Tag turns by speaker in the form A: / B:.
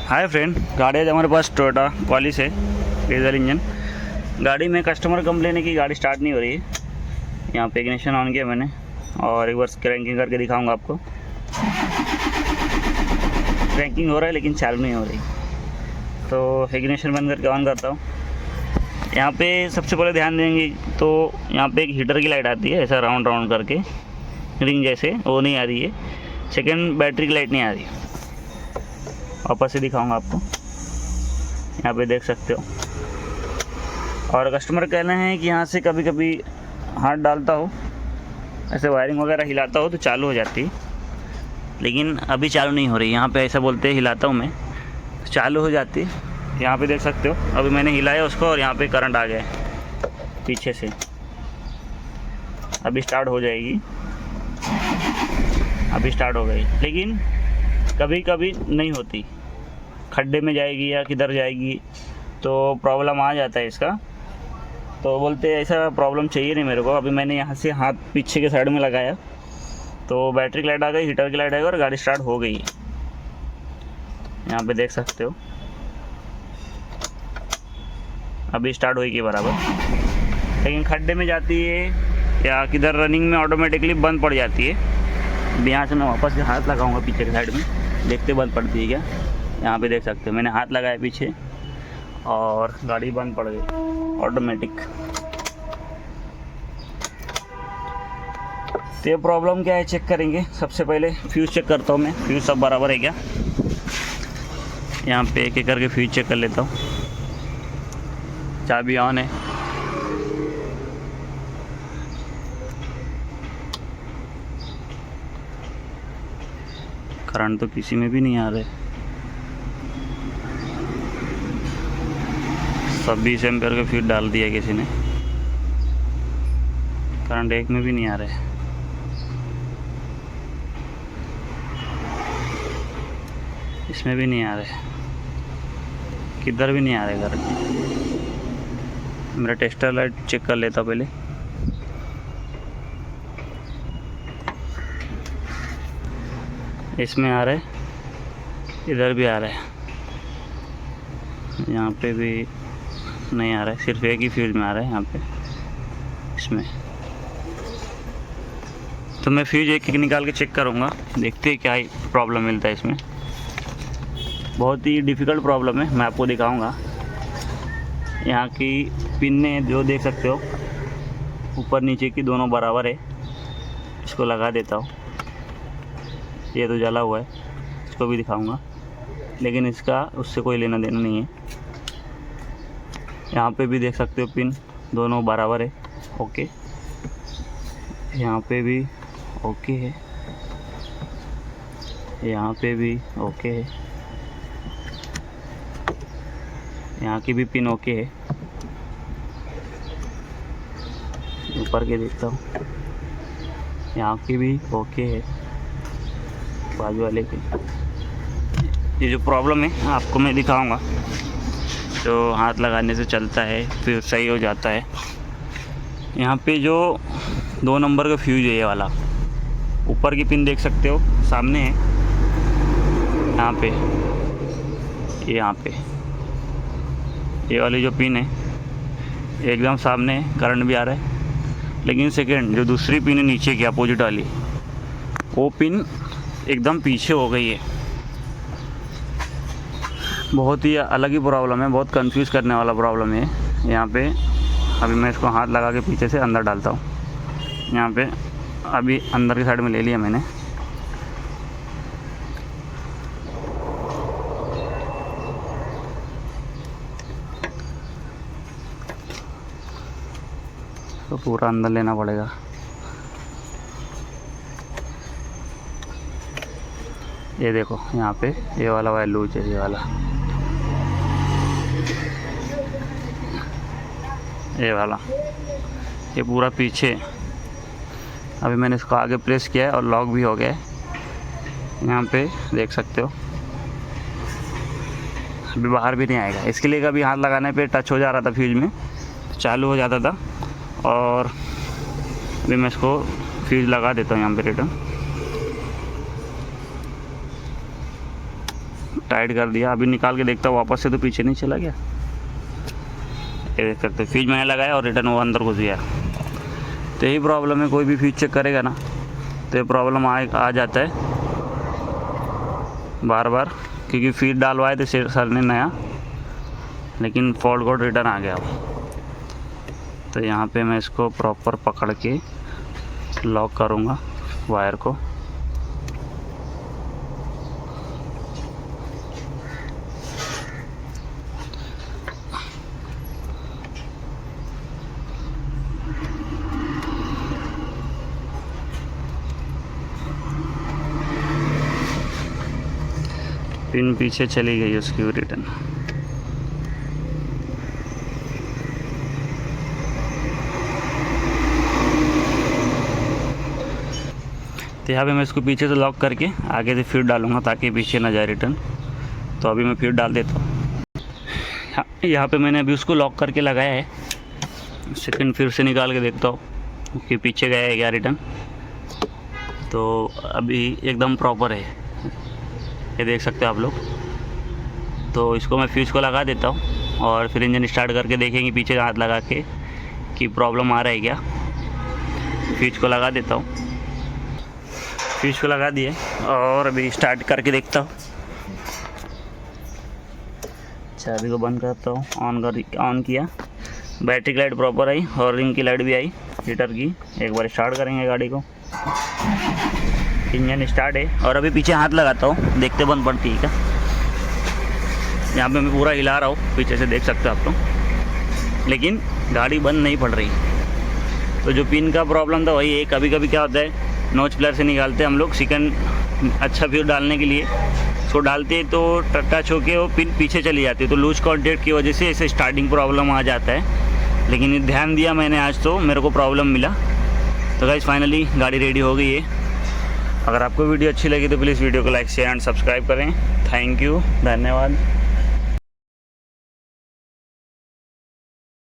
A: Hi friend, गाड़ी आज हमारे पास टोयोटा क्वालिस है, डीजल इंजन। गाड़ी में कस्टमर कंप्लेन है कि गाड़ी स्टार्ट नहीं हो रही है। यहाँ पे इग्निशन ऑन किया मैंने और एक बार क्रैंकिंग करके दिखाऊंगा आपको। क्रैंकिंग हो रहा है लेकिन चालू नहीं हो रही, तो इग्निशन बंद करके ऑन करता हूँ। यहाँ पे सबसे पहले ध्यान देंगे तो यहाँ पे एक हीटर की लाइट आती है, ऐसा राउंड राउंड करके रिंग जैसे, वो नहीं आ रही है। सेकेंड, बैटरी की लाइट नहीं आ रही। वापस से दिखाऊंगा आपको, यहाँ पे देख सकते हो। और कस्टमर कहना है कि यहाँ से कभी कभी हाथ डालता हो, ऐसे वायरिंग वगैरह हिलाता हो तो चालू हो जाती है, लेकिन अभी चालू नहीं हो रही। यहाँ पे ऐसा बोलते हैं, हिलाता हूँ मैं तो चालू हो जाती है। यहाँ पे देख सकते हो, अभी मैंने हिलाया उसको और यहाँ पे करंट आ गया है पीछे से। अभी स्टार्ट हो जाएगी, अभी स्टार्ट हो गई, लेकिन कभी कभी नहीं होती। खड्डे में जाएगी या किधर जाएगी तो प्रॉब्लम आ जाता है इसका। तो बोलते हैं ऐसा प्रॉब्लम चाहिए नहीं मेरे को। अभी मैंने यहाँ से हाथ पीछे के साइड में लगाया तो बैटरी की लाइट आ गई, हीटर की लाइट आ गई और गाड़ी स्टार्ट हो गई। यहाँ पे देख सकते हो, अभी स्टार्ट होगी बराबर। लेकिन खड्डे में जाती है या किधर रनिंग में ऑटोमेटिकली बंद पड़ जाती है। अभी यहाँ से मैं वापस से हाथ लगाऊंगा पीछे के साइड में, देखते बंद पड़ती है क्या। यहाँ पे देख सकते हो, मैंने हाथ लगाया पीछे और गाड़ी बंद पड़ गई ऑटोमेटिक। तो ये प्रॉब्लम क्या है चेक करेंगे। सबसे पहले फ्यूज़ चेक करता हूँ मैं, फ्यूज़ सब बराबर है क्या। यहाँ पे एक एक करके फ्यूज़ चेक कर लेता हूँ। चाबी ऑन है, करंट तो किसी में भी नहीं आ रहे। सब 20 एम्पीयर का फ्यूज डाल दिया किसी ने, करंट एक में भी नहीं आ रहे। इसमें भी नहीं आ रहे, किधर भी नहीं आ रहे करंट। मेरा टेस्टर लाइट चेक कर लेता पहले। इसमें आ रहे, इधर भी आ रहे, यहाँ पे भी नहीं आ रहा है, सिर्फ एक ही फ्यूज में आ रहा है यहाँ पे इसमें। तो मैं फ्यूज एक एक निकाल के चेक करूँगा, देखते हैं क्या प्रॉब्लम मिलता है इसमें। बहुत ही डिफ़िकल्ट प्रॉब्लम है, मैं आपको दिखाऊंगा। यहाँ की पिन ने जो देख सकते हो, ऊपर नीचे की दोनों बराबर है। इसको लगा देता हूँ, ये तो जला हुआ है, इसको भी दिखाऊंगा, लेकिन इसका उससे कोई लेना देना नहीं है। यहाँ पे भी देख सकते हो, पिन दोनों बराबर है, ओके। यहाँ पे भी ओके है, यहाँ पे भी ओके है, यहाँ की भी पिन ओके है। ऊपर के देखता हूँ, यहाँ की भी ओके है, बाजू वाले की। ये जो प्रॉब्लम है आपको मैं दिखाऊंगा, जो हाथ लगाने से चलता है फिर सही हो जाता है। यहाँ पे जो 2 नंबर का फ्यूज है, ये वाला ऊपर की पिन देख सकते हो, सामने है। यहाँ पे यहाँ पे ये वाली जो पिन है एकदम सामने है, करंट भी आ रहा है। लेकिन सेकेंड जो दूसरी पिन है नीचे की अपोजिट वाली, वो पिन एकदम पीछे हो गई है। बहुत ही अलग ही प्रॉब्लम है, बहुत कंफ्यूज करने वाला प्रॉब्लम है यहाँ पे। अभी मैं इसको हाथ लगा के पीछे से अंदर डालता हूँ। यहाँ पे अभी अंदर की साइड में ले लिया मैंने। तो पूरा अंदर लेना पड़ेगा। ये देखो, यहाँ पे ये वाला लूज है, ये वाला, ये वाला, ये पूरा पीछे। अभी मैंने इसको आगे प्रेस किया है और लॉक भी हो गया है। यहाँ पे देख सकते हो, अभी बाहर भी नहीं आएगा। इसके लिए कभी हाथ लगाने पे टच हो जा रहा था फ्यूज में, चालू हो जाता था। और अभी मैं इसको फ्यूज लगा देता हूँ यहाँ पे रिटर्न। टाइट कर दिया। अभी निकाल के देखता हूँ वापस से तो पीछे नहीं चला गया। ये देख सकते हो फ्यूज मैंने लगाया और रिटर्न वो अंदर घुस गया। तो यही प्रॉब्लम है, कोई भी फ्यूज चेक करेगा ना तो ये प्रॉब्लम आ जाता है बार बार, क्योंकि फीड डालवाए थे सर ने नया, लेकिन फॉल्ट कोड रिटर्न आ गया। तो यहाँ पे मैं इसको प्रॉपर पकड़ के लॉक करूँगा वायर को। पिन पीछे चली गई उसकी रिटर्न। तो यहाँ पे मैं इसको पीछे से लॉक करके आगे से फीड डालूंगा ताकि पीछे ना जाए रिटर्न। तो अभी मैं फीड डाल देता हूँ। यहाँ पे मैंने अभी उसको लॉक करके लगाया है। सेकंड फिर से निकाल के देखता हूँ कि पीछे गया है क्या रिटर्न। तो अभी एकदम प्रॉपर है, ये देख सकते हो आप लोग। तो इसको मैं फ्यूज को लगा देता हूँ और फिर इंजन स्टार्ट करके देखेंगे पीछे हाथ लगा के कि प्रॉब्लम आ रहा है क्या। फ्यूज को लगा देता हूँ, फ्यूज को लगा दिए और अभी स्टार्ट करके देखता हूँ। चाबी को बंद करता हूँ, ऑन किया, बैटरी की लाइट प्रॉपर आई और रिंग की लाइट भी आई हीटर की। एक बार स्टार्ट करेंगे गाड़ी को। इंजन स्टार्ट है और अभी पीछे हाथ लगाता हूँ, देखते बंद पड़ती है क्या। यहाँ पे मैं पूरा हिला रहा हूँ, पीछे से देख सकते हो आप लोग, लेकिन गाड़ी बंद नहीं पड़ रही। तो जो पिन का प्रॉब्लम था वही है। कभी कभी क्या होता है, नोच प्लेयर से निकालते हम लोग सेकंड अच्छा फ्यूज डालने के लिए, उसको डालते तो टच होके वो पिन पीछे चली जाती है। तो लूज कॉन्टैक्ट की वजह से ऐसे स्टार्टिंग प्रॉब्लम आ जाता है। लेकिन ध्यान दिया मैंने आज तो मेरे को प्रॉब्लम मिला। तो गाइस फाइनली गाड़ी रेडी हो गई है। अगर आपको वीडियो अच्छी लगी तो प्लीज़ वीडियो को लाइक शेयर एंड सब्सक्राइब करें। थैंक यू, धन्यवाद।